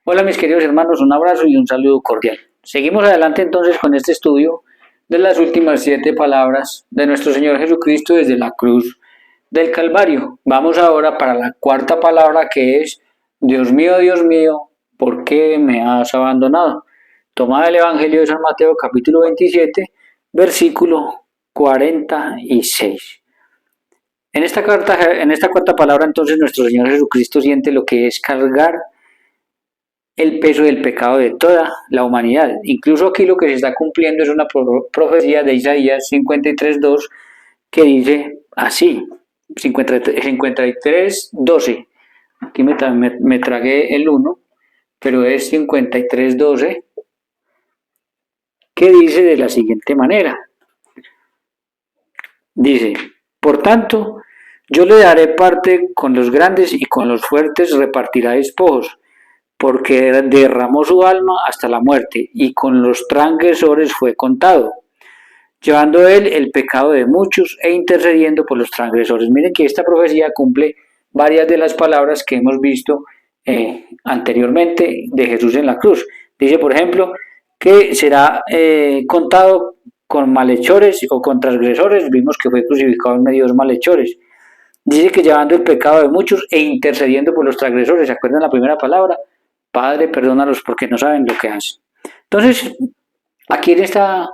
Hola mis queridos hermanos, un abrazo y un saludo cordial. Seguimos adelante entonces con este estudio de las últimas 7 palabras de nuestro Señor Jesucristo desde la cruz del Calvario. Vamos ahora para la cuarta palabra que es: Dios mío, ¿por qué me has abandonado? Tomada el Evangelio de San Mateo capítulo 27, versículo 46. En esta cuarta palabra entonces nuestro Señor Jesucristo siente lo que es cargar el peso del pecado de toda la humanidad. Incluso aquí lo que se está cumpliendo es una profecía de Isaías 53:2 que dice así, 53:12. Aquí me tragué el 1, pero es 53:12, que dice de la siguiente manera. Dice: por tanto, yo le daré parte con los grandes y con los fuertes repartirá despojos, porque derramó su alma hasta la muerte, y con los transgresores fue contado, llevando él el pecado de muchos e intercediendo por los transgresores. Miren que esta profecía cumple varias de las palabras que hemos visto anteriormente de Jesús en la cruz. Dice, por ejemplo, que será contado con malhechores o con transgresores. Vimos que fue crucificado en medio de los malhechores. Dice que llevando el pecado de muchos e intercediendo por los transgresores. ¿Se acuerdan la primera palabra? Padre, perdónalos porque no saben lo que hacen. Entonces, aquí en esta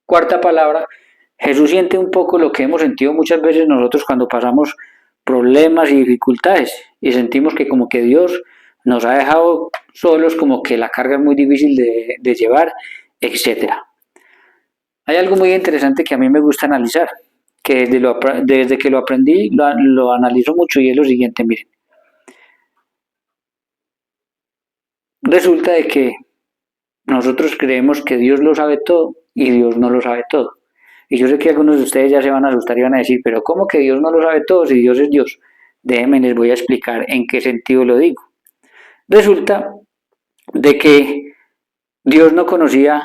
cuarta palabra, Jesús siente un poco lo que hemos sentido muchas veces nosotros cuando pasamos problemas y dificultades y sentimos que como que Dios nos ha dejado solos, como que la carga es muy difícil de llevar, etcétera. Hay algo muy interesante que a mí me gusta analizar, que desde que lo aprendí lo analizo mucho, y es lo siguiente. Miren, resulta de que nosotros creemos que Dios lo sabe todo y Dios no lo sabe todo. Y yo sé que algunos de ustedes ya se van a asustar y van a decir, pero ¿cómo que Dios no lo sabe todo si Dios es Dios? Déjenme, les voy a explicar en qué sentido lo digo. Resulta de que Dios no conocía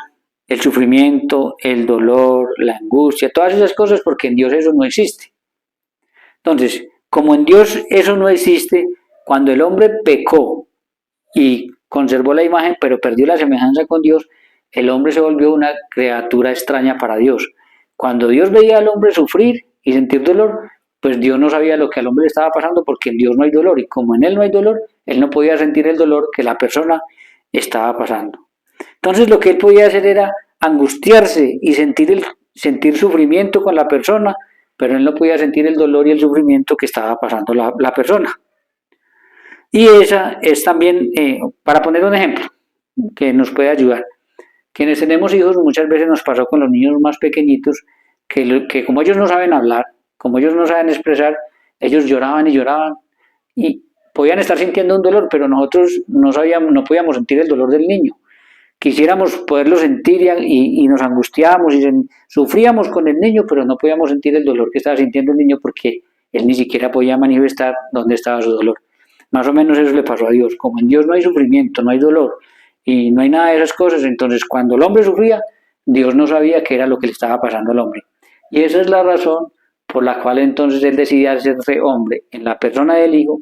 el sufrimiento, el dolor, la angustia, todas esas cosas, porque en Dios eso no existe. Entonces, como en Dios eso no existe, cuando el hombre pecó y conservó la imagen, pero perdió la semejanza con Dios, el hombre se volvió una criatura extraña para Dios. Cuando Dios veía al hombre sufrir y sentir dolor, pues Dios no sabía lo que al hombre le estaba pasando, porque en Dios no hay dolor, y como en él no hay dolor, él no podía sentir el dolor que la persona estaba pasando. Entonces lo que él podía hacer era angustiarse y sentir sufrimiento con la persona, pero él no podía sentir el dolor y el sufrimiento que estaba pasando la persona. Y esa es también, para poner un ejemplo, que nos puede ayudar. Quienes tenemos hijos, muchas veces nos pasó con los niños más pequeñitos, que como ellos no saben hablar, como ellos no saben expresar, ellos lloraban y lloraban y podían estar sintiendo un dolor, pero nosotros no podíamos sentir el dolor del niño. Quisiéramos poderlo sentir y nos angustiábamos y sufríamos con el niño, pero no podíamos sentir el dolor que estaba sintiendo el niño, porque él ni siquiera podía manifestar dónde estaba su dolor. Más o menos eso le pasó a Dios. Como en Dios no hay sufrimiento, no hay dolor y no hay nada de esas cosas, entonces cuando el hombre sufría, Dios no sabía qué era lo que le estaba pasando al hombre. Y esa es la razón por la cual entonces él decidía hacerse hombre en la persona del Hijo.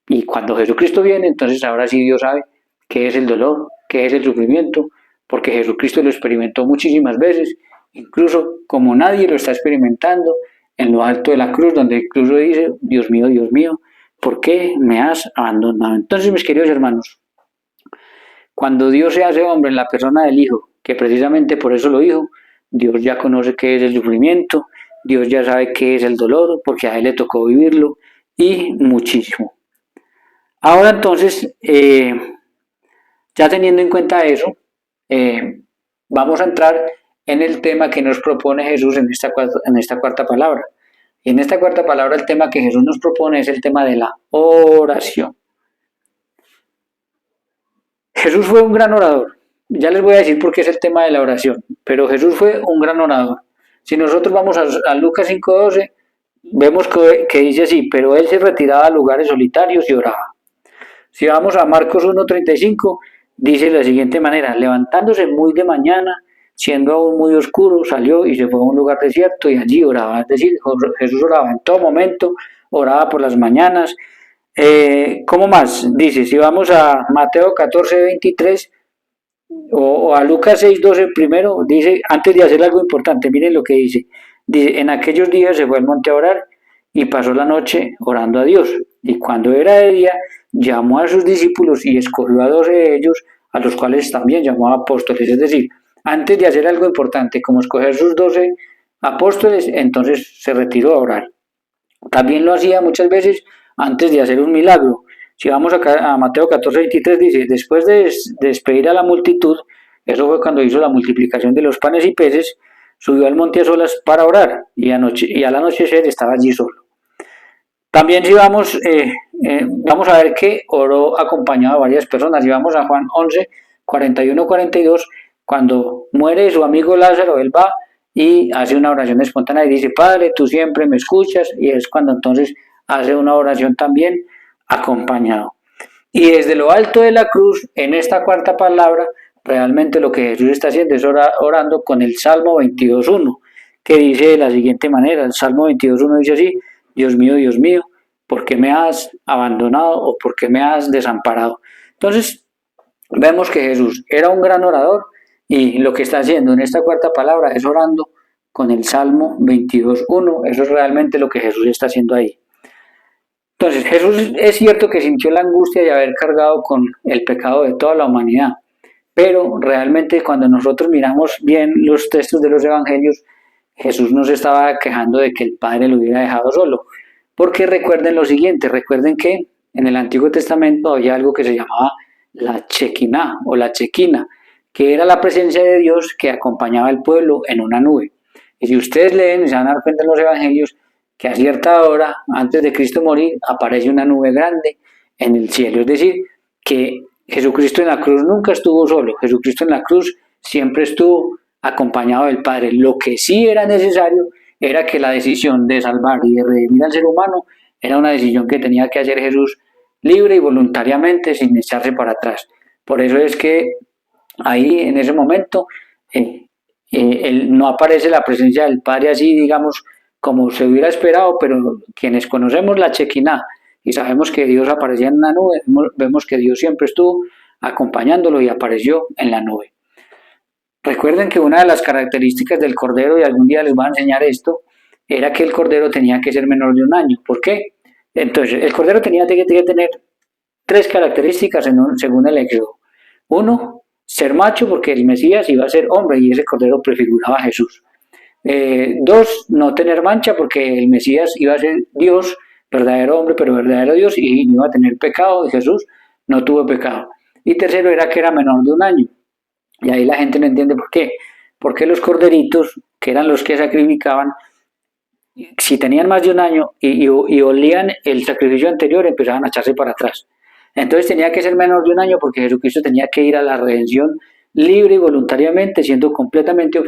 Y cuando Jesucristo viene, entonces ahora sí Dios sabe qué es el dolor, qué es el sufrimiento, porque Jesucristo lo experimentó muchísimas veces, incluso como nadie lo está experimentando en lo alto de la cruz, donde incluso dice: Dios mío, ¿por qué me has abandonado? Entonces, mis queridos hermanos, cuando Dios se hace hombre en la persona del Hijo, que precisamente por eso lo dijo, Dios ya conoce qué es el sufrimiento, Dios ya sabe qué es el dolor, porque a Él le tocó vivirlo, y muchísimo. Ahora entonces, ya teniendo en cuenta eso, vamos a entrar en el tema que nos propone Jesús en esta cuarta palabra. Y en esta cuarta palabra el tema que Jesús nos propone es el tema de la oración. Jesús fue un gran orador. Ya les voy a decir por qué es el tema de la oración, pero Jesús fue un gran orador. Si nosotros vamos a Lucas 5:12, vemos que dice así: pero él se retiraba a lugares solitarios y oraba. Si vamos a Marcos 1:35, dice de la siguiente manera: levantándose muy de mañana, siendo aún muy oscuro, salió y se fue a un lugar desierto y allí oraba. Es decir, Jesús oraba en todo momento, oraba por las mañanas, ¿Cómo más? Dice, si vamos a Mateo 14:23 o a Lucas 6:12 primero, dice, antes de hacer algo importante, miren lo que dice. Dice, en aquellos días se fue al monte a orar y pasó la noche orando a Dios. Y cuando era de día, llamó a sus discípulos y escogió a 12 de ellos, a los cuales también llamó apóstoles. Es decir, antes de hacer algo importante, como escoger sus 12 apóstoles, entonces se retiró a orar. También lo hacía muchas veces antes de hacer un milagro. Si vamos acá a Mateo 14:23, dice, después de despedir a la multitud, eso fue cuando hizo la multiplicación de los panes y peces, subió al monte a solas para orar y al anochecer estaba allí solo. También si vamos a ver que oró acompañado de varias personas. Si vamos a Juan 11, 41, 42, cuando muere su amigo Lázaro, él va y hace una oración espontánea y dice, Padre, tú siempre me escuchas, y es cuando entonces hace una oración también acompañado. Y desde lo alto de la cruz, en esta cuarta palabra, realmente lo que Jesús está haciendo es orando con el Salmo 22.1, que dice de la siguiente manera, el Salmo 22.1 dice así, Dios mío, ¿por qué me has abandonado o por qué me has desamparado? Entonces, vemos que Jesús era un gran orador y lo que está haciendo en esta cuarta palabra es orando con el Salmo 22.1. Eso es realmente lo que Jesús está haciendo ahí. Entonces, Jesús es cierto que sintió la angustia de haber cargado con el pecado de toda la humanidad, pero realmente cuando nosotros miramos bien los textos de los evangelios, Jesús no se estaba quejando de que el Padre lo hubiera dejado solo, porque recuerden lo siguiente, recuerden que en el Antiguo Testamento había algo que se llamaba la Shekinah o la Chequina, que era la presencia de Dios que acompañaba al pueblo en una nube. Y si ustedes leen, se van a dar cuenta en los evangelios que a cierta hora, antes de Cristo morir, aparece una nube grande en el cielo. Es decir, que Jesucristo en la cruz nunca estuvo solo, Jesucristo en la cruz siempre estuvo acompañado del Padre. Lo que sí era necesario era que la decisión de salvar y de redimir al ser humano era una decisión que tenía que hacer Jesús libre y voluntariamente sin echarse para atrás. Por eso es que ahí en ese momento no aparece la presencia del Padre así, digamos, como se hubiera esperado, pero quienes conocemos la Chequina y sabemos que Dios aparecía en una nube, vemos que Dios siempre estuvo acompañándolo y apareció en la nube. Recuerden que una de las características del cordero, y algún día les voy a enseñar esto, era que el cordero tenía que ser menor de un año. ¿Por qué? Entonces, el cordero tenía que tener tres características según el Éxodo. Uno, ser macho, porque el Mesías iba a ser hombre y ese cordero prefiguraba a Jesús. Dos, no tener mancha, porque el Mesías iba a ser Dios, verdadero hombre, pero verdadero Dios, y no iba a tener pecado, y Jesús no tuvo pecado. Y tercero era que era menor de un año. Y ahí la gente no entiende por qué. Porque los corderitos, que eran los que sacrificaban, si tenían más de un año y olían el sacrificio anterior, empezaban a echarse para atrás. Entonces tenía que ser menor de un año porque Jesucristo tenía que ir a la redención libre y voluntariamente, siendo completamente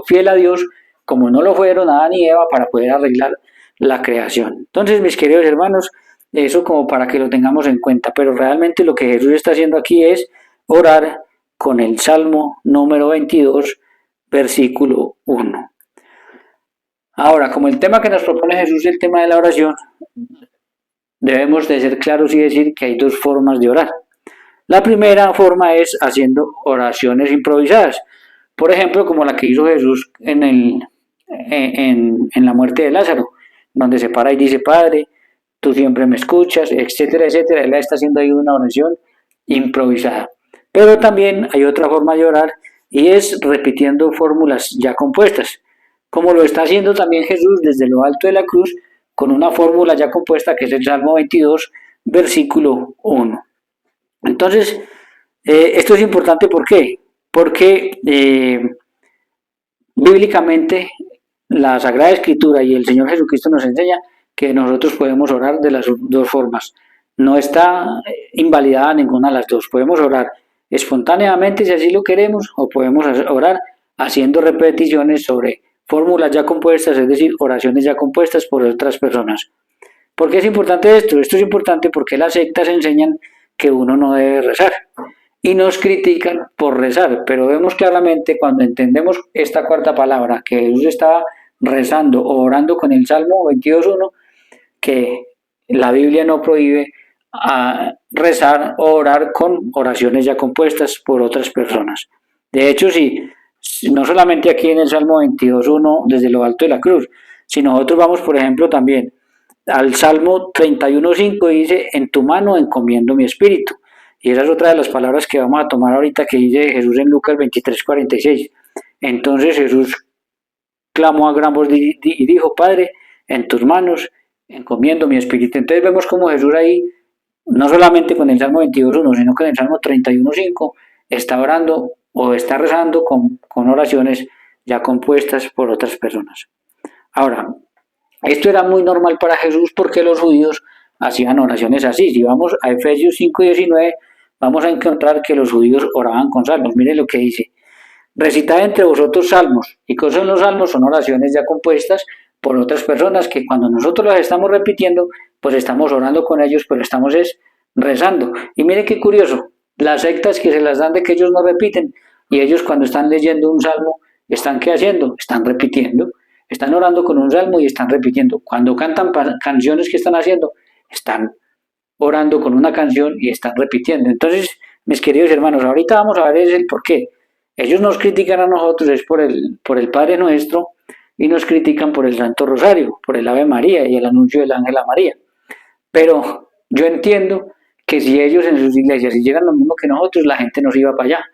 fiel a Dios, como no lo fueron Adán y Eva, para poder arreglar la creación. Entonces, mis queridos hermanos, eso como para que lo tengamos en cuenta, pero realmente lo que Jesús está haciendo aquí es orar con el Salmo número 22, versículo 1. Ahora, como el tema que nos propone Jesús es el tema de la oración, debemos de ser claros y decir que hay dos formas de orar. La primera forma es haciendo oraciones improvisadas, por ejemplo, como la que hizo Jesús en la muerte de Lázaro, donde se para y dice, Padre, tú siempre me escuchas, etcétera, etcétera. Él está haciendo ahí una oración improvisada. Pero también hay otra forma de orar y es repitiendo fórmulas ya compuestas, como lo está haciendo también Jesús desde lo alto de la cruz con una fórmula ya compuesta que es el Salmo 22, versículo 1. Entonces, esto es importante, ¿por qué? Porque bíblicamente la Sagrada Escritura y el Señor Jesucristo nos enseña que nosotros podemos orar de las dos formas. No está invalidada ninguna de las dos. Podemos orar espontáneamente si así lo queremos o podemos orar haciendo repeticiones sobre fórmulas ya compuestas, es decir, oraciones ya compuestas por otras personas. ¿Por qué es importante esto? Esto es importante porque las sectas enseñan que uno no debe rezar y nos critican por rezar, pero vemos claramente cuando entendemos esta cuarta palabra que Jesús estaba rezando o orando con el Salmo 22.1 que la Biblia no prohíbe a rezar o orar con oraciones ya compuestas por otras personas. De hecho, si no solamente aquí en el Salmo 22.1, desde lo alto de la cruz, si nosotros vamos, por ejemplo, también al Salmo 31.5, dice, en tu mano encomiendo mi espíritu. Y esa es otra de las palabras que vamos a tomar ahorita que dice Jesús en Lucas 23.46. Entonces Jesús clamó a gran voz y dijo, Padre, en tus manos encomiendo mi espíritu. Entonces vemos como Jesús ahí, no solamente con el Salmo 22.1, sino con el Salmo 31.5, está orando o está rezando con oraciones ya compuestas por otras personas. Ahora, esto era muy normal para Jesús porque los judíos hacían oraciones así. Si vamos a Efesios 5.19, vamos a encontrar que los judíos oraban con salmos. Miren lo que dice. Recitad entre vosotros salmos. ¿Y qué son los salmos? Son oraciones ya compuestas por otras personas que cuando nosotros las estamos repitiendo, pues estamos orando con ellos, pero estamos rezando. Y miren qué curioso, las sectas que se las dan de que ellos no repiten, y ellos cuando están leyendo un salmo, ¿están qué haciendo? Están repitiendo. Están orando con un salmo y están repitiendo. Cuando cantan canciones, ¿qué están haciendo? Están orando con una canción y están repitiendo. Entonces, mis queridos hermanos, ahorita vamos a ver el por qué. Ellos nos critican a nosotros es por el Padre Nuestro y nos critican por el Santo Rosario, por el Ave María y el anuncio del ángel a María. Pero yo entiendo que si ellos en sus iglesias hicieran lo mismo que nosotros, la gente no se iba para allá.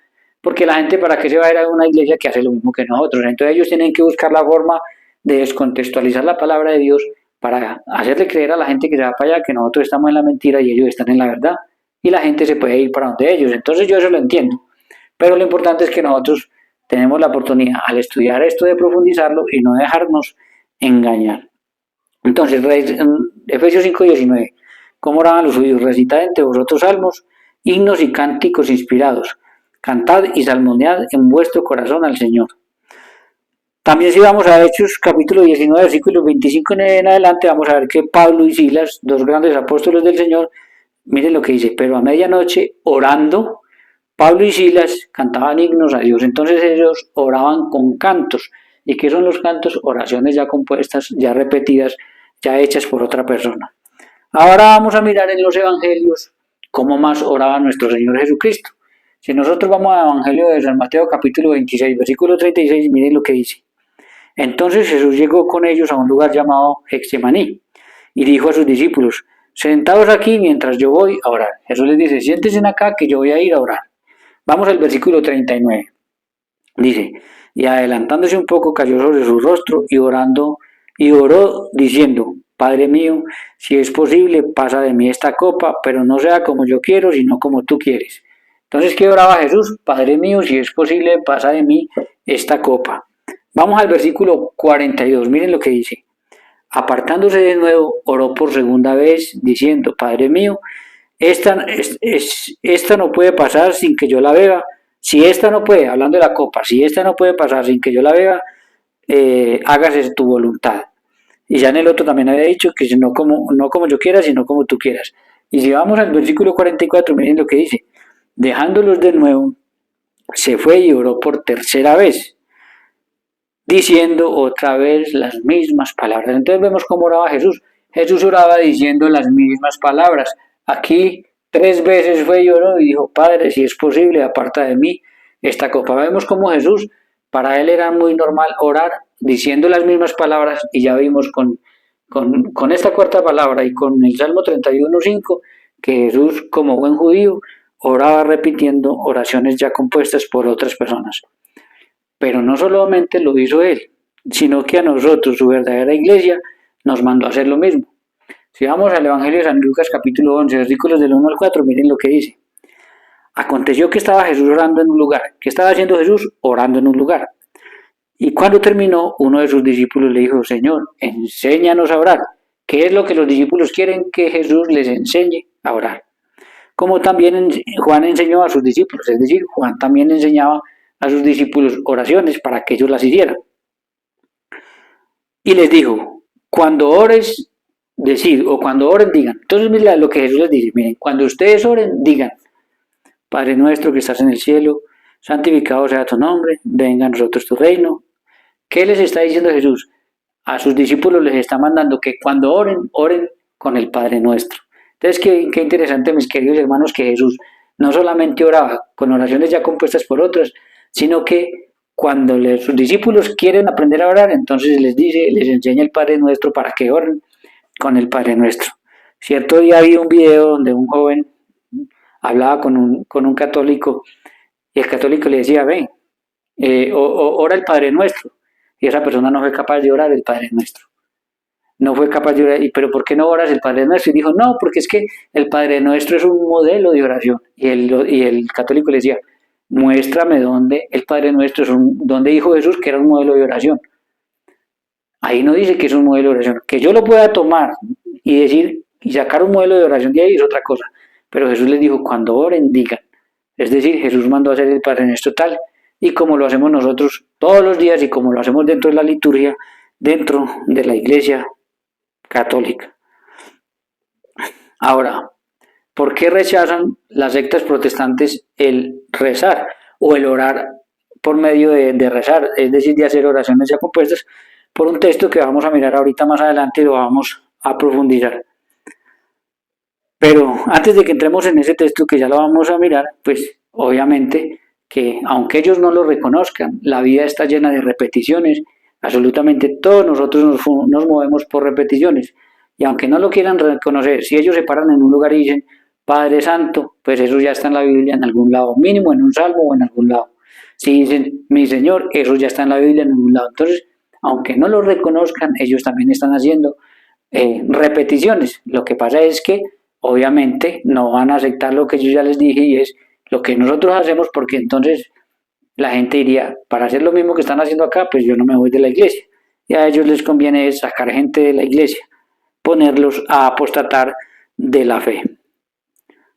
Porque la gente, ¿para qué se va a ir a una iglesia que hace lo mismo que nosotros? Entonces ellos tienen que buscar la forma de descontextualizar la palabra de Dios para hacerle creer a la gente que se va para allá que nosotros estamos en la mentira y ellos están en la verdad. Y la gente se puede ir para donde ellos. Entonces yo eso lo entiendo. Pero lo importante es que nosotros tenemos la oportunidad al estudiar esto de profundizarlo y no dejarnos engañar. Entonces, Efesios 5:19, ¿cómo oraban los judíos? Recitad entre vosotros salmos, himnos y cánticos inspirados. Cantad y salmodiad en vuestro corazón al Señor. También si vamos a Hechos capítulo 19, versículos 25 en adelante, vamos a ver que Pablo y Silas, dos grandes apóstoles del Señor, miren lo que dice, pero a medianoche orando, Pablo y Silas cantaban himnos a Dios, entonces ellos oraban con cantos. ¿Y qué son los cantos? Oraciones ya compuestas, ya repetidas, ya hechas por otra persona. Ahora vamos a mirar en los evangelios cómo más oraba nuestro Señor Jesucristo. Si nosotros vamos al Evangelio de San Mateo capítulo 26, versículo 36, miren lo que dice. Entonces Jesús llegó con ellos a un lugar llamado Getsemaní y dijo a sus discípulos, sentados aquí mientras yo voy a orar. Jesús les dice, siéntense acá que yo voy a ir a orar. Vamos al versículo 39. Dice, y adelantándose un poco cayó sobre su rostro y oró diciendo, Padre mío, si es posible, pasa de mí esta copa, pero no sea como yo quiero, sino como tú quieres. Entonces, ¿qué oraba Jesús? Padre mío, si es posible, pasa de mí esta copa. Vamos al versículo 42, miren lo que dice. Apartándose de nuevo, oró por segunda vez, diciendo, Padre mío, esta no puede pasar sin que yo la beba. Si esta no puede, hablando de la copa, si esta no puede pasar sin que yo la beba, hágase tu voluntad. Y ya en el otro también había dicho que no como yo quiera, sino como tú quieras. Y si vamos al versículo 44, miren lo que dice. Dejándolos de nuevo, se fue y oró por tercera vez, diciendo otra vez las mismas palabras. Entonces vemos cómo oraba Jesús. Jesús oraba diciendo las mismas palabras. Aquí 3 veces fue y oró y dijo, Padre, si es posible, aparta de mí esta copa. Vemos cómo Jesús, para él era muy normal orar diciendo las mismas palabras y ya vimos con esta cuarta palabra y con el Salmo 31.5 que Jesús, como buen judío, oraba repitiendo oraciones ya compuestas por otras personas. Pero no solamente lo hizo él, sino que a nosotros, su verdadera iglesia, nos mandó a hacer lo mismo. Si vamos al Evangelio de San Lucas capítulo 11, versículos del 1 al 4, miren lo que dice. Aconteció que estaba Jesús orando en un lugar. ¿Qué estaba haciendo Jesús? Orando en un lugar. Y cuando terminó, uno de sus discípulos le dijo, Señor, enséñanos a orar. ¿Qué es lo que los discípulos quieren que Jesús les enseñe a orar? Como también Juan enseñó a sus discípulos, es decir, Juan también enseñaba a sus discípulos oraciones para que ellos las hicieran. Y les dijo, cuando ores, decid, o cuando oren, digan. Entonces, mira lo que Jesús les dice, miren, cuando ustedes oren, digan, Padre nuestro que estás en el cielo, santificado sea tu nombre, venga a nosotros tu reino. ¿Qué les está diciendo Jesús? A sus discípulos les está mandando que cuando oren, oren con el Padre nuestro. Entonces, qué interesante, mis queridos hermanos, que Jesús no solamente oraba con oraciones ya compuestas por otras, sino que cuando sus discípulos quieren aprender a orar, entonces les dice, les enseña el Padre Nuestro para que oren con el Padre Nuestro. Cierto día vi un video donde un joven hablaba con un católico y el católico le decía, ven, ora el Padre Nuestro. Y esa persona no fue capaz de orar el Padre Nuestro. No fue capaz de orar, pero ¿por qué no oras el Padre Nuestro? Y dijo, no, porque es que el Padre Nuestro es un modelo de oración. Y el católico le decía, muéstrame dónde el Padre Nuestro dónde dijo Jesús que era un modelo de oración. Ahí no dice que es un modelo de oración. Que yo lo pueda tomar y decir y sacar un modelo de oración de ahí es otra cosa. Pero Jesús les dijo, cuando oren, digan. Es decir, Jesús mandó a hacer el Padre Nuestro tal y como lo hacemos nosotros todos los días y como lo hacemos dentro de la liturgia, dentro de la iglesia católica. Ahora, ¿por qué rechazan las sectas protestantes el rezar o el orar por medio de rezar? Es decir, de hacer oraciones ya compuestas por un texto que vamos a mirar ahorita más adelante y lo vamos a profundizar. Pero antes de que entremos en ese texto que ya lo vamos a mirar, pues obviamente que aunque ellos no lo reconozcan, la vida está llena de repeticiones, absolutamente todos nosotros nos movemos por repeticiones. Y aunque no lo quieran reconocer, si ellos se paran en un lugar y dicen, Padre Santo, pues eso ya está en la Biblia en algún lado, mínimo en un salmo o en algún lado. Si dicen, mi Señor, eso ya está en la Biblia en algún lado. Entonces, aunque no lo reconozcan, ellos también están haciendo repeticiones. Lo que pasa es que obviamente no van a aceptar lo que yo ya les dije y es lo que nosotros hacemos porque entonces la gente diría, para hacer lo mismo que están haciendo acá, pues yo no me voy de la iglesia. Y a ellos les conviene sacar gente de la iglesia, ponerlos a apostatar de la fe.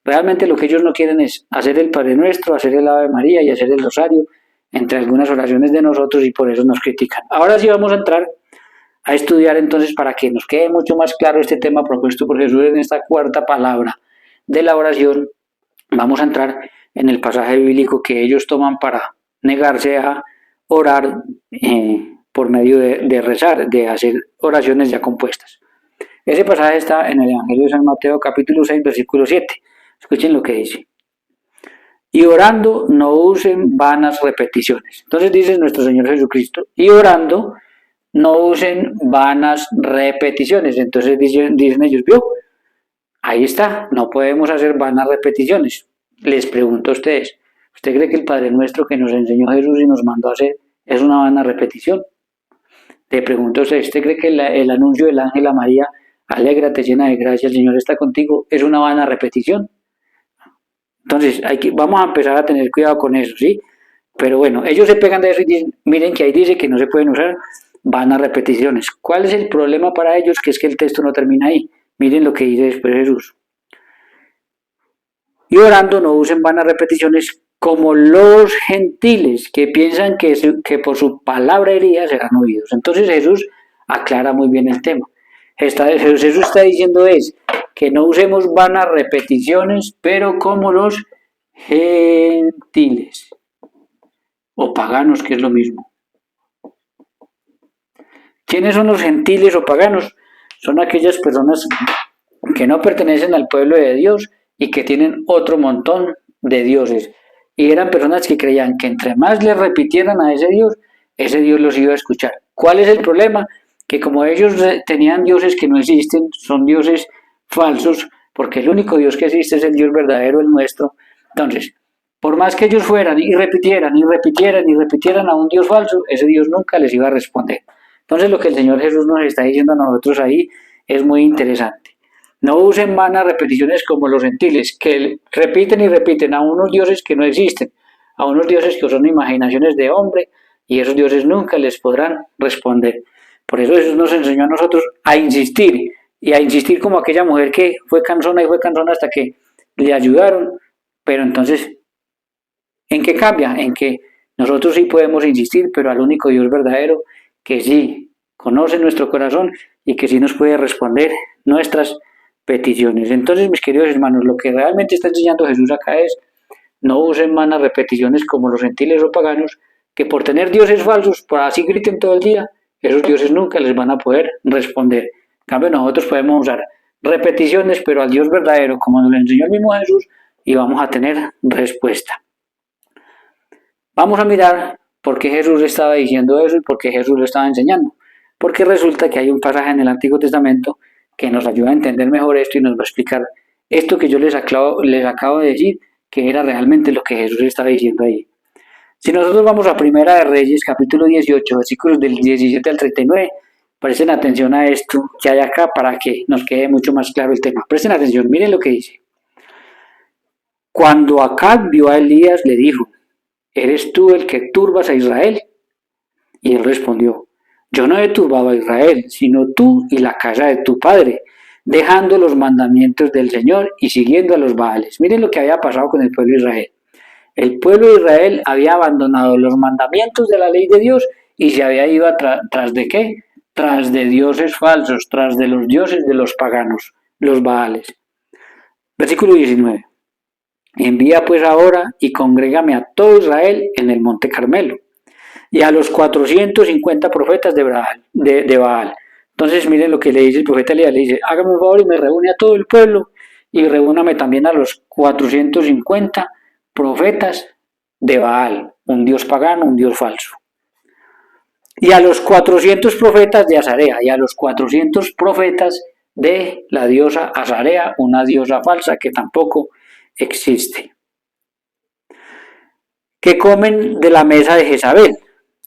Realmente lo que ellos no quieren es hacer el Padre Nuestro, hacer el Ave María y hacer el Rosario, entre algunas oraciones de nosotros y por eso nos critican. Ahora sí vamos a entrar a estudiar entonces para que nos quede mucho más claro este tema propuesto por Jesús en esta cuarta palabra de la oración. Vamos a entrar en el pasaje bíblico que ellos toman para negarse a orar por medio de rezar, de hacer oraciones ya compuestas. Ese pasaje está en el Evangelio de San Mateo capítulo 6 versículo 7. Escuchen lo que dice. Y orando no usen vanas repeticiones. Entonces dice nuestro Señor Jesucristo, y orando no usen vanas repeticiones. Entonces dicen ellos, ¿vio? Ahí está, no podemos hacer vanas repeticiones. Les pregunto a ustedes, ¿usted cree que el Padre Nuestro que nos enseñó Jesús y nos mandó a hacer es una vana repetición? Le pregunto a ¿usted cree que el anuncio del ángel a María, alégrate llena de gracia, el Señor está contigo, es una vana repetición? Entonces, vamos a empezar a tener cuidado con eso, ¿sí? Pero bueno, ellos se pegan de eso y dicen, miren que ahí dice que no se pueden usar vanas repeticiones. ¿Cuál es el problema para ellos? Que es que el texto no termina ahí. Miren lo que dice después Jesús. Y orando no usen vanas repeticiones como los gentiles que piensan que por su palabra herida serán oídos. Entonces Jesús aclara muy bien el tema. Jesús está diciendo es que no usemos vanas repeticiones, pero como los gentiles o paganos, que es lo mismo. ¿Quiénes son los gentiles o paganos? Son aquellas personas que no pertenecen al pueblo de Dios y que tienen otro montón de dioses. Y eran personas que creían que entre más le repitieran a ese Dios los iba a escuchar. ¿Cuál es el problema? Que como ellos tenían dioses que no existen, son dioses falsos, porque el único Dios que existe es el Dios verdadero, el nuestro. Entonces, por más que ellos fueran y repitieran a un Dios falso, ese Dios nunca les iba a responder. Entonces, lo que el Señor Jesús nos está diciendo a nosotros ahí es muy interesante. No usen vanas repeticiones como los gentiles, que repiten y repiten a unos dioses que no existen, a unos dioses que son imaginaciones de hombre, y esos dioses nunca les podrán responder. Por eso Jesús nos enseñó a nosotros a insistir, y a insistir como aquella mujer que fue cansona hasta que le ayudaron. Pero entonces, ¿en qué cambia? En que nosotros sí podemos insistir, pero al único Dios verdadero que sí conoce nuestro corazón y que sí nos puede responder nuestras peticiones. Entonces, mis queridos hermanos, lo que realmente está enseñando Jesús acá es no usen vanas repeticiones como los gentiles o paganos, que por tener dioses falsos, por así griten todo el día, esos dioses nunca les van a poder responder. En cambio, nosotros podemos usar repeticiones, pero al Dios verdadero, como nos lo enseñó el mismo Jesús, y vamos a tener respuesta. Vamos a mirar por qué Jesús estaba diciendo eso y por qué Jesús lo estaba enseñando. Porque resulta que hay un pasaje en el Antiguo Testamento que nos ayuda a entender mejor esto y nos va a explicar esto que yo les acabo de decir, que era realmente lo que Jesús estaba diciendo ahí. Si nosotros vamos a Primera de Reyes, capítulo 18, versículos del 17 al 39, presten atención a esto que hay acá para que nos quede mucho más claro el tema. Presten atención, miren lo que dice. Cuando Acab vio a Elías, le dijo: ¿eres tú el que turbas a Israel? Y él respondió: yo no he turbado a Israel, sino tú y la casa de tu padre, dejando los mandamientos del Señor y siguiendo a los Baales. Miren lo que había pasado con el pueblo de Israel. El pueblo de Israel había abandonado los mandamientos de la ley de Dios y se había ido tras de qué? Tras de dioses falsos, tras de los dioses de los paganos, los Baales. Versículo 19. Envía pues ahora y congrégame a todo Israel en el monte Carmelo y a los 450 profetas de Baal. Entonces miren lo que le dice el profeta Elías, le dice: hágame un favor y me reúne a todo el pueblo y reúname también a los 450 profetas de Baal, un dios pagano, un dios falso. Y a los 400 profetas de Azarea y a los 400 profetas de la diosa Azarea, una diosa falsa que tampoco existe, que comen de la mesa de Jezabel.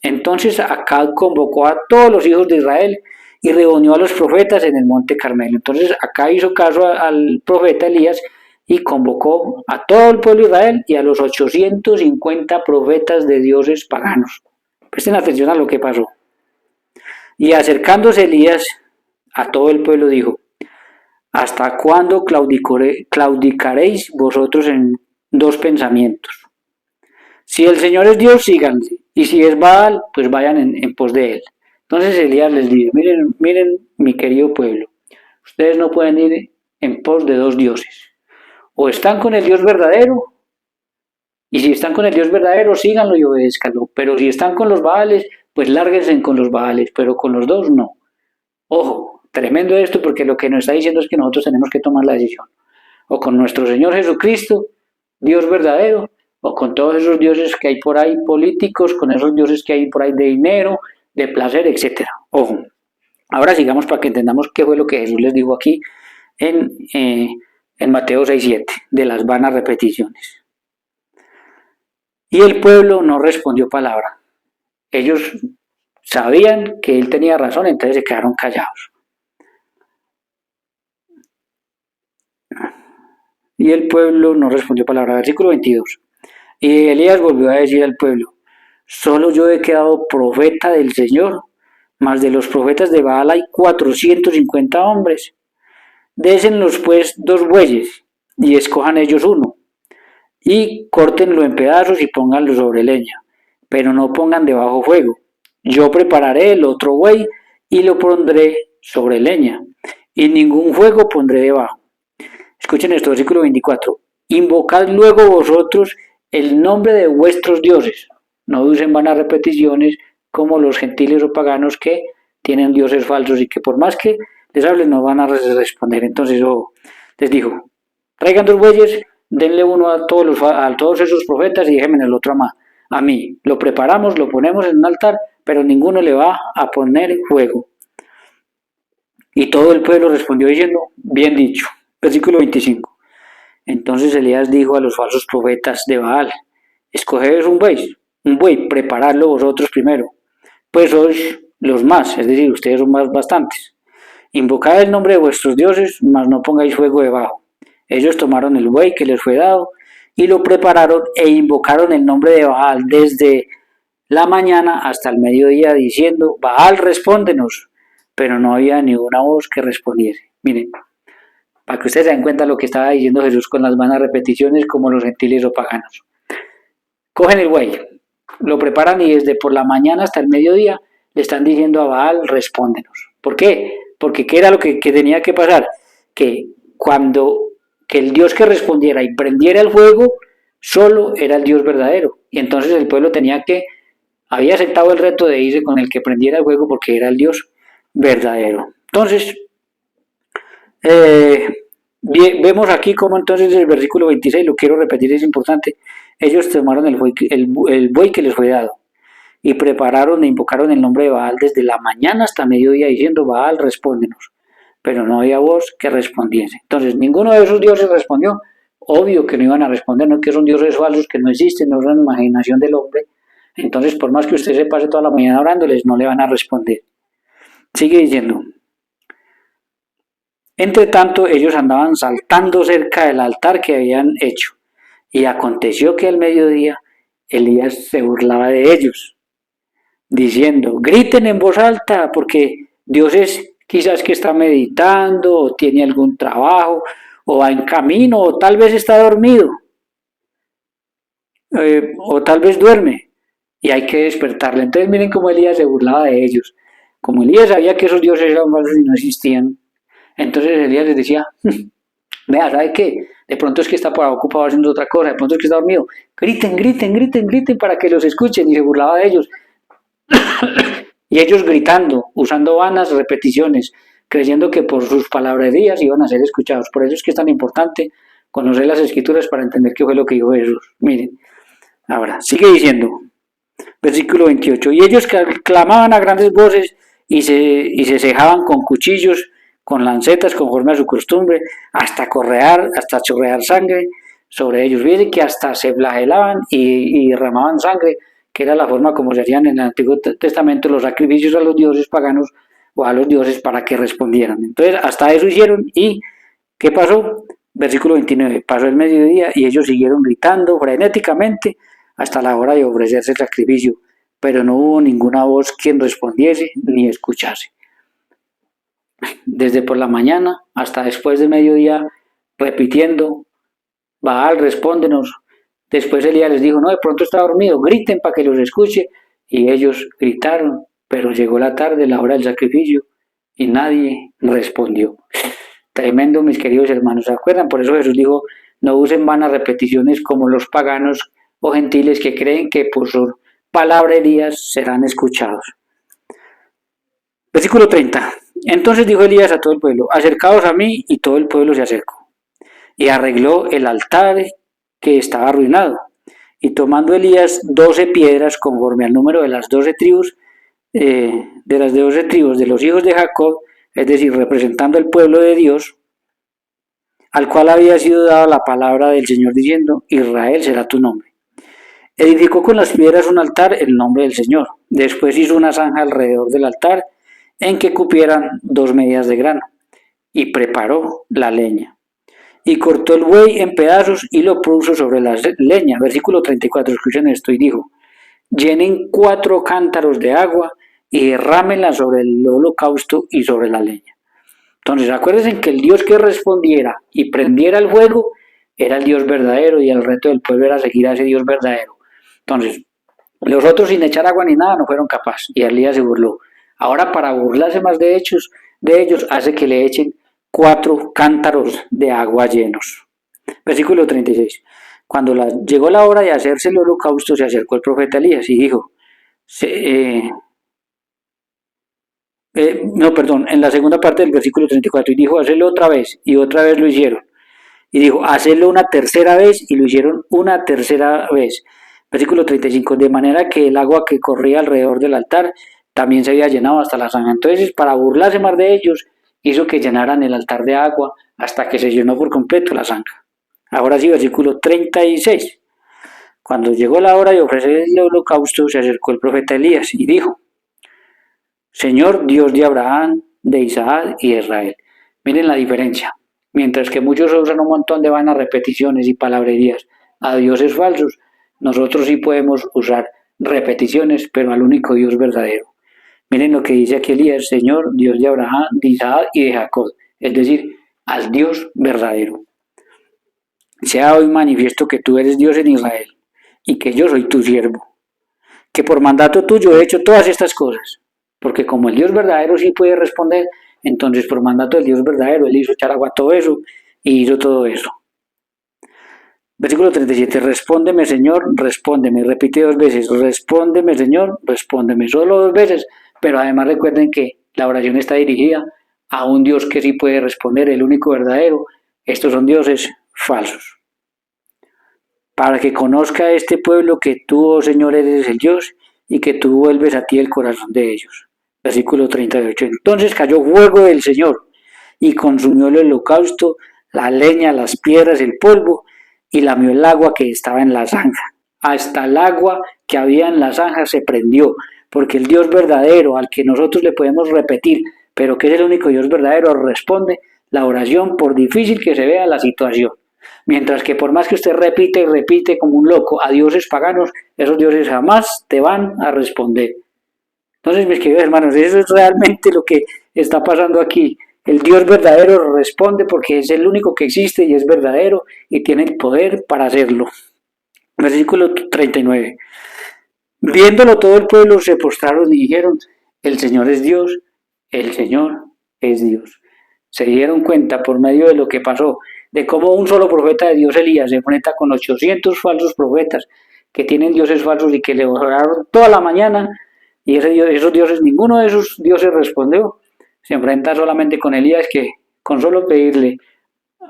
Entonces Acab convocó a todos los hijos de Israel y reunió a los profetas en el monte Carmelo. Entonces Acab hizo caso al profeta Elías y convocó a todo el pueblo de Israel y a los 850 profetas de dioses paganos. Presten atención a lo que pasó. Y acercándose Elías a todo el pueblo dijo: ¿hasta cuándo claudicaréis vosotros en dos pensamientos? Si el Señor es Dios, síganle, y si es Baal, pues vayan en pos de él. Entonces Elías les dijo: miren mi querido pueblo, ustedes no pueden ir en pos de dos dioses. O están con el Dios verdadero, y si están con el Dios verdadero, síganlo y obedézcanlo. Pero si están con los Baales, pues lárguense con los Baales, pero con los dos no. Ojo, tremendo esto, porque lo que nos está diciendo es que nosotros tenemos que tomar la decisión. O con nuestro Señor Jesucristo, Dios verdadero, o con todos esos dioses que hay por ahí políticos, con esos dioses que hay por ahí de dinero, de placer, etc. Ojo. Ahora sigamos para que entendamos qué fue lo que Jesús les dijo aquí en Mateo 6:7, de las vanas repeticiones. Y el pueblo no respondió palabra. Ellos sabían que él tenía razón, entonces se quedaron callados. Y el pueblo no respondió palabra. Versículo 22. Y Elías volvió a decir al pueblo: solo yo he quedado profeta del Señor, mas de los profetas de Baal hay 450 hombres. Désenlos pues 2 bueyes, y escojan ellos uno, y córtenlo en pedazos y pónganlo sobre leña, pero no pongan debajo fuego. Yo prepararé el otro buey y lo pondré sobre leña, y ningún fuego pondré debajo. Escuchen esto, versículo 24. Invocad luego vosotros el nombre de vuestros dioses. No usen vanas repeticiones como los gentiles o paganos que tienen dioses falsos y que por más que les hablen no van a responder. Entonces les dijo: traigan 2 bueyes, denle uno a todos esos profetas y déjenme el otro a mí. Lo preparamos, lo ponemos en un altar, pero ninguno le va a poner fuego. Y todo el pueblo respondió diciendo: bien dicho. Versículo 25. Entonces Elías dijo a los falsos profetas de Baal: escoged un buey, preparadlo vosotros primero, pues sois los más, es decir, ustedes son más bastantes. Invocad el nombre de vuestros dioses, mas no pongáis fuego debajo. Ellos tomaron el buey que les fue dado y lo prepararon e invocaron el nombre de Baal desde la mañana hasta el mediodía, diciendo: Baal, respóndenos. Pero no había ni una voz que respondiese. Miren, para que ustedes se den cuenta de lo que estaba diciendo Jesús con las vanas repeticiones como los gentiles o paganos. Cogen el buey, lo preparan y desde por la mañana hasta el mediodía le están diciendo a Baal: respóndenos. ¿Por qué? Porque ¿qué era lo que tenía que pasar? Que el Dios que respondiera y prendiera el fuego solo era el Dios verdadero. Y entonces el pueblo había aceptado el reto de irse con el que prendiera el fuego porque era el Dios verdadero. Entonces, Eh, Vemos aquí como entonces el versículo 26, lo quiero repetir, es importante. Ellos tomaron el buey que les fue dado y prepararon e invocaron el nombre de Baal desde la mañana hasta mediodía diciendo, Baal, respóndenos. Pero no había voz que respondiese. Entonces, ninguno de esos dioses respondió. Obvio que no iban a responder, no que son dioses falsos que no existen, no son imaginación del hombre. Entonces, por más que usted se pase toda la mañana orándoles, no le van a responder. Sigue diciendo, entre tanto, ellos andaban saltando cerca del altar que habían hecho. Y aconteció que al mediodía Elías se burlaba de ellos, diciendo, griten en voz alta, porque Dios es quizás que está meditando, o tiene algún trabajo, o va en camino, o tal vez está dormido, o tal vez duerme, y hay que despertarle. Entonces miren cómo Elías se burlaba de ellos. Como Elías sabía que esos dioses eran falsos y no existían, entonces Elías les decía, vea, ¿sabe qué? De pronto es que está ocupado haciendo otra cosa, de pronto es que está dormido. Griten, griten, griten, griten para que los escuchen. Y se burlaba de ellos. Y ellos gritando, usando vanas repeticiones, creyendo que por sus palabrerías iban a ser escuchados. Por eso es que es tan importante conocer las escrituras para entender qué fue lo que dijo Jesús. Miren, ahora, sigue diciendo, versículo 28, y ellos clamaban a grandes voces y se cejaban con cuchillos, con lancetas, conforme a su costumbre, hasta chorrear sangre sobre ellos. Miren que hasta se flagelaban y derramaban sangre, que era la forma como se hacían en el Antiguo Testamento los sacrificios a los dioses paganos o a los dioses para que respondieran. Entonces, hasta eso hicieron. ¿Y qué pasó? Versículo 29, pasó el mediodía y ellos siguieron gritando frenéticamente hasta la hora de ofrecerse el sacrificio, pero no hubo ninguna voz quien respondiese ni escuchase. Desde por la mañana hasta después de mediodía, repitiendo, Baal, respóndenos. Después Elías les dijo, no, de pronto está dormido, griten para que los escuche. Y ellos gritaron, pero llegó la tarde, la hora del sacrificio, y nadie respondió. Tremendo, mis queridos hermanos, ¿se acuerdan? Por eso Jesús dijo, no usen vanas repeticiones como los paganos o gentiles que creen que por sus palabrerías serán escuchados. Versículo 30. Entonces dijo Elías a todo el pueblo, acercaos a mí, y todo el pueblo se acercó. Y arregló el altar que estaba arruinado. Y tomando Elías 12 piedras conforme al número de las 12 tribus, de los hijos de Jacob, es decir, representando al pueblo de Dios, al cual había sido dada la palabra del Señor diciendo, Israel será tu nombre. Edificó con las piedras un altar en nombre del Señor. Después hizo una zanja alrededor del altar en que cupieran 2 medidas de grano. Y preparó la leña. Y cortó el buey en pedazos y lo puso sobre la leña. Versículo 34, escuchen esto, y dijo, llenen 4 cántaros de agua y derrámenla sobre el holocausto y sobre la leña. Entonces, acuérdense que el Dios que respondiera y prendiera el fuego era el Dios verdadero y el reto del pueblo era seguir a ese Dios verdadero. Entonces, los otros sin echar agua ni nada no fueron capaces y Elías se burló. Ahora, para burlarse más de ellos, hace que le echen 4 cántaros de agua llenos. Versículo 36. Cuando llegó la hora de hacerse el holocausto, se acercó el profeta Elías y dijo, en la segunda parte del versículo 34, y dijo, hacedlo otra vez, y otra vez lo hicieron. Y dijo, hacedlo una tercera vez, y lo hicieron una tercera vez. Versículo 35, de manera que el agua que corría alrededor del altar también se había llenado hasta la zanja. Entonces, para burlarse más de ellos, hizo que llenaran el altar de agua hasta que se llenó por completo la zanja. Ahora sí, versículo 36. Cuando llegó la hora de ofrecer el holocausto, se acercó el profeta Elías y dijo, Señor Dios de Abraham, de Isaac y de Israel. Miren la diferencia. Mientras que muchos usan un montón de vanas repeticiones y palabrerías a dioses falsos, nosotros sí podemos usar repeticiones, pero al único Dios verdadero. Miren lo que dice aquí Elías, Señor Dios de Abraham, de Isaac y de Jacob, es decir, al Dios verdadero. Sea hoy manifiesto que tú eres Dios en Israel y que yo soy tu siervo, que por mandato tuyo he hecho todas estas cosas, porque como el Dios verdadero sí puede responder, entonces por mandato del Dios verdadero él hizo echar agua a todo eso y hizo todo eso. Versículo 37, respóndeme Señor, respóndeme, repite 2 veces, respóndeme Señor, respóndeme, solo 2 veces, pero además recuerden que la oración está dirigida a un Dios que sí puede responder, el único verdadero. Estos son dioses falsos. Para que conozca este pueblo que tú, oh Señor, eres el Dios y que tú vuelves a ti el corazón de ellos. Versículo 38. Entonces cayó fuego del Señor y consumió el holocausto, la leña, las piedras, el polvo, y lamió el agua que estaba en la zanja. Hasta el agua que había en la zanja se prendió, porque el Dios verdadero, al que nosotros le podemos repetir, pero que es el único Dios verdadero, responde la oración por difícil que se vea la situación. Mientras que por más que usted repite y repite como un loco a dioses paganos, esos dioses jamás te van a responder. Entonces, mis queridos hermanos, eso es realmente lo que está pasando aquí. El Dios verdadero responde porque es el único que existe y es verdadero y tiene el poder para hacerlo. Versículo 39. Viéndolo todo el pueblo se postraron y dijeron, el Señor es Dios, el Señor es Dios. Se dieron cuenta por medio de lo que pasó, de cómo un solo profeta de Dios, Elías, se enfrenta con 800 falsos profetas que tienen dioses falsos y que le oraron toda la mañana y esos dioses, ninguno de esos dioses respondió. Se enfrenta solamente con Elías que con solo pedirle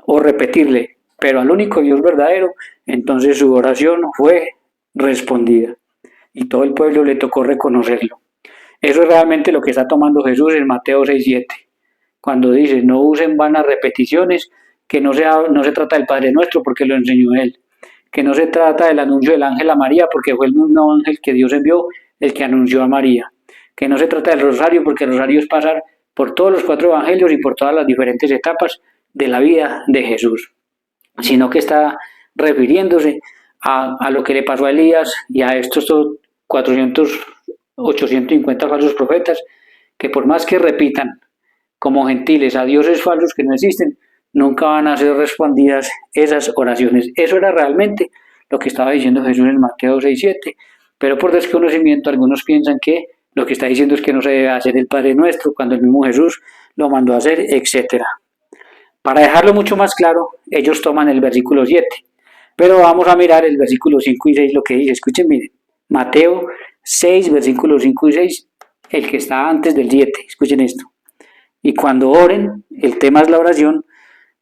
o repetirle, pero al único Dios verdadero, entonces su oración fue respondida y todo el pueblo le tocó reconocerlo. Eso es realmente lo que está tomando Jesús en Mateo 6:7, cuando dice, no usen vanas repeticiones, que no se trata del Padre Nuestro porque lo enseñó Él, que no se trata del anuncio del ángel a María porque fue el mismo ángel que Dios envió el que anunció a María, que no se trata del rosario porque el rosario es pasar por todos los 4 evangelios y por todas las diferentes etapas de la vida de Jesús, sino que está refiriéndose a lo que le pasó a Elías y a estos 850 falsos profetas, que por más que repitan como gentiles a dioses falsos que no existen, nunca van a ser respondidas esas oraciones. Eso era realmente lo que estaba diciendo Jesús en Mateo 6:7, pero por desconocimiento algunos piensan que lo que está diciendo es que no se debe hacer el Padre Nuestro cuando el mismo Jesús lo mandó a hacer, etc. Para dejarlo mucho más claro, ellos toman el versículo 7, pero vamos a mirar el versículo 5 y 6 lo que dice. Escuchen, miren, Mateo 6, versículos 5 y 6, el que está antes del 7, escuchen esto. Y cuando oren, el tema es la oración,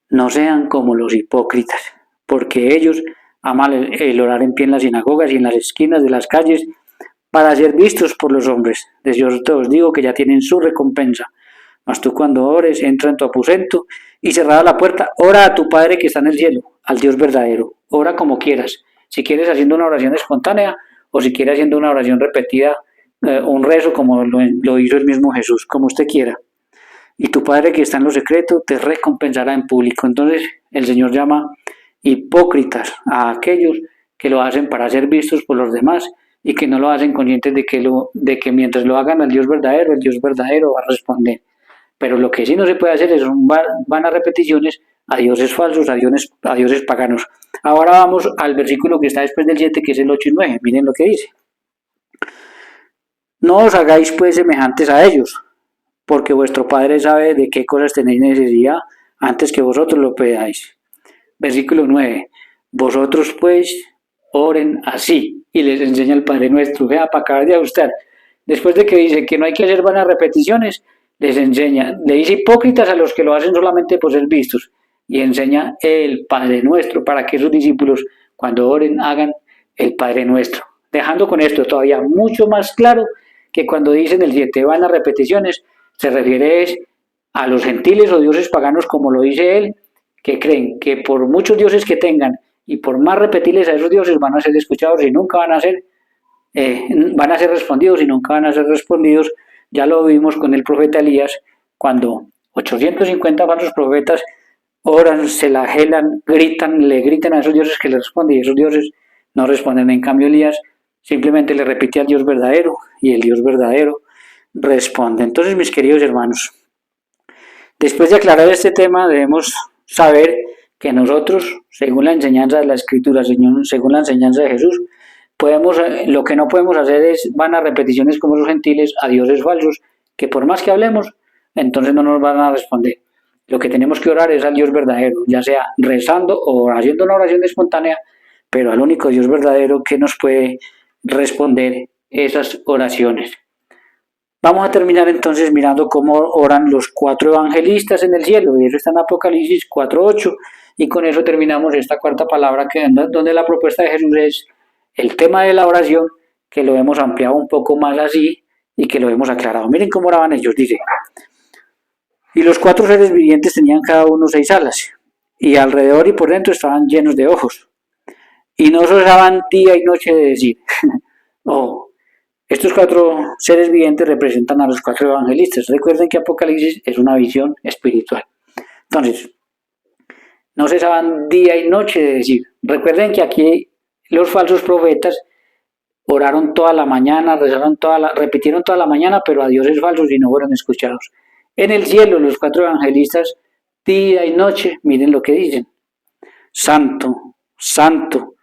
no sean como los hipócritas, porque ellos aman el orar en pie en las sinagogas y en las esquinas de las calles para ser vistos por los hombres. De cierto os digo que ya tienen su recompensa. Mas tú cuando ores, entra en tu aposento y cerrada la puerta, ora a tu Padre que está en el cielo, al Dios verdadero. Ora como quieras. Si quieres haciendo una oración espontánea o si quieres haciendo una oración repetida, un rezo como lo hizo el mismo Jesús, como usted quiera. Y tu Padre que está en lo secreto te recompensará en público. Entonces el Señor llama hipócritas a aquellos que lo hacen para ser vistos por los demás y que no lo hacen conscientes de que mientras lo hagan al Dios verdadero, el Dios verdadero va a responder. Pero lo que sí no se puede hacer es van a repeticiones a dioses falsos, a dioses paganos. Ahora vamos al versículo que está después del 7, que es el 8 y 9. Miren lo que dice. No os hagáis pues semejantes a ellos, porque vuestro Padre sabe de qué cosas tenéis necesidad antes que vosotros lo pedáis. Versículo 9. Vosotros pues oren así, y les enseña el Padre Nuestro, vea, para acabar de ajustar. Después de que dice que no hay que hacer vanas repeticiones, les enseña, le dice hipócritas a los que lo hacen solamente por ser vistos, y enseña el Padre Nuestro para que sus discípulos cuando oren hagan el Padre Nuestro. Dejando con esto todavía mucho más claro que cuando dicen el 7 vanas repeticiones, se refiere a los gentiles o dioses paganos, como lo dice él, que creen que por muchos dioses que tengan y por más repetirles a esos dioses van a ser escuchados y nunca van a ser respondidos y nunca van a ser respondidos. Ya lo vimos con el profeta Elías, cuando 850 falsos profetas oran, se la gelan, le gritan a esos dioses que les responden y esos dioses no responden. En cambio Elías simplemente le repite al Dios verdadero y el Dios verdadero responde. Entonces, mis queridos hermanos, después de aclarar este tema, debemos saber que nosotros, según la enseñanza de la Escritura, según la enseñanza de Jesús, lo que no podemos hacer es vanas repeticiones como los gentiles a dioses falsos, que por más que hablemos, entonces no nos van a responder. Lo que tenemos que orar es al Dios verdadero, ya sea rezando o haciendo una oración espontánea, pero al único Dios verdadero que nos puede responder esas oraciones. Vamos a terminar entonces mirando cómo oran los 4 evangelistas en el cielo, y eso está en Apocalipsis 4:8, y con eso terminamos esta cuarta palabra, donde la propuesta de Jesús es el tema de la oración, que lo hemos ampliado un poco más así y que lo hemos aclarado. Miren cómo oraban ellos, dice: y los 4 seres vivientes tenían cada uno 6 alas, y alrededor y por dentro estaban llenos de ojos, y no cesaban día y noche de decir, oh, estos 4 seres vivientes representan a los 4 evangelistas. Recuerden que Apocalipsis es una visión espiritual. Entonces, no cesaban día y noche de decir. Recuerden que aquí los falsos profetas oraron toda la mañana, repitieron toda la mañana, pero a dioses falsos y no fueron escuchados. En el cielo, los 4 evangelistas, día y noche, miren lo que dicen: Santo, Santo,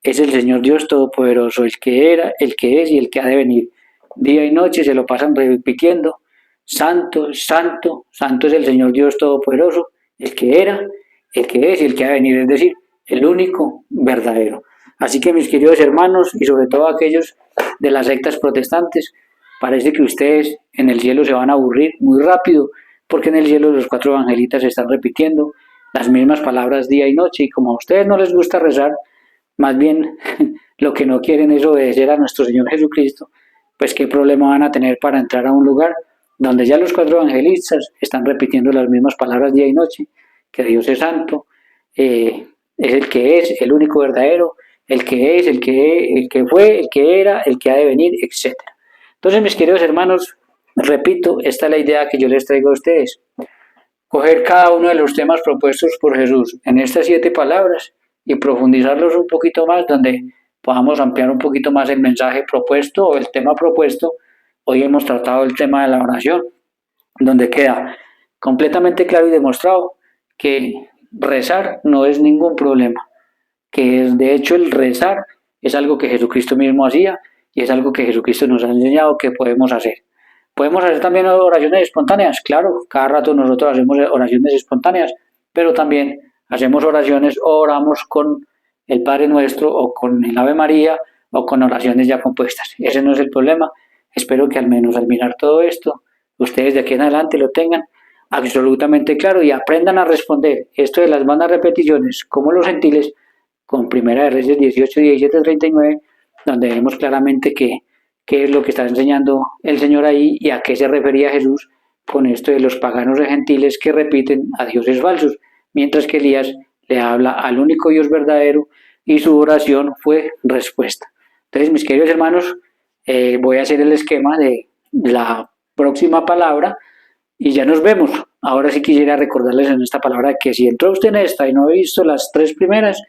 es el Señor Dios Todopoderoso, el que era, el que es y el que ha de venir. Día y noche se lo pasan repitiendo: Santo, Santo, Santo es el Señor Dios Todopoderoso, el que era, el que es y el que ha de venir, es decir, el único verdadero. Así que, mis queridos hermanos, y sobre todo aquellos de las sectas protestantes, parece que ustedes en el cielo se van a aburrir muy rápido, porque en el cielo los 4 evangelistas están repitiendo las mismas palabras día y noche, y como a ustedes no les gusta rezar, más bien lo que no quieren es obedecer a nuestro Señor Jesucristo, pues qué problema van a tener para entrar a un lugar donde ya los 4 evangelistas están repitiendo las mismas palabras día y noche, que Dios es santo, es el que es, el único verdadero, el que es, el que fue, el que era, el que ha de venir, etc. Entonces, mis queridos hermanos, repito, esta es la idea que yo les traigo a ustedes: coger cada uno de los temas propuestos por Jesús en estas 7 palabras y profundizarlos un poquito más, donde podamos ampliar un poquito más el mensaje propuesto o el tema propuesto. Hoy hemos tratado el tema de la oración, donde queda completamente claro y demostrado que rezar no es ningún problema, que de hecho el rezar es algo que Jesucristo mismo hacía y es algo que Jesucristo nos ha enseñado que podemos hacer. Podemos hacer también oraciones espontáneas, claro, cada rato nosotros hacemos oraciones espontáneas, pero también hacemos oraciones o oramos con el Padre Nuestro o con el Ave María o con oraciones ya compuestas. Ese no es el problema. Espero que al menos al mirar todo esto, ustedes de aquí en adelante lo tengan absolutamente claro y aprendan a responder esto de las vanas repeticiones, como los gentiles, con Primera de Reyes 18, 17, 39, donde vemos claramente qué es lo que está enseñando el Señor ahí y a qué se refería Jesús con esto de los paganos y gentiles que repiten a dioses falsos, mientras que Elías le habla al único Dios verdadero y su oración fue respuesta. Entonces, mis queridos hermanos, voy a hacer el esquema de la próxima palabra y ya nos vemos. Ahora sí quisiera recordarles en esta palabra que si entró usted en esta y no ha visto las 3 primeras,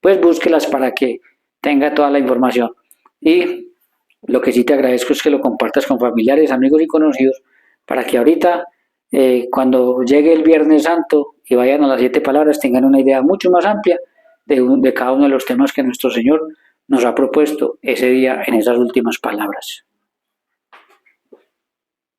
pues búsquelas para que tenga toda la información. Y lo que sí te agradezco es que lo compartas con familiares, amigos y conocidos, para que ahorita, cuando llegue el Viernes Santo y vayan a las 7 palabras, tengan una idea mucho más amplia de cada uno de los temas que nuestro Señor nos ha propuesto ese día en esas últimas palabras.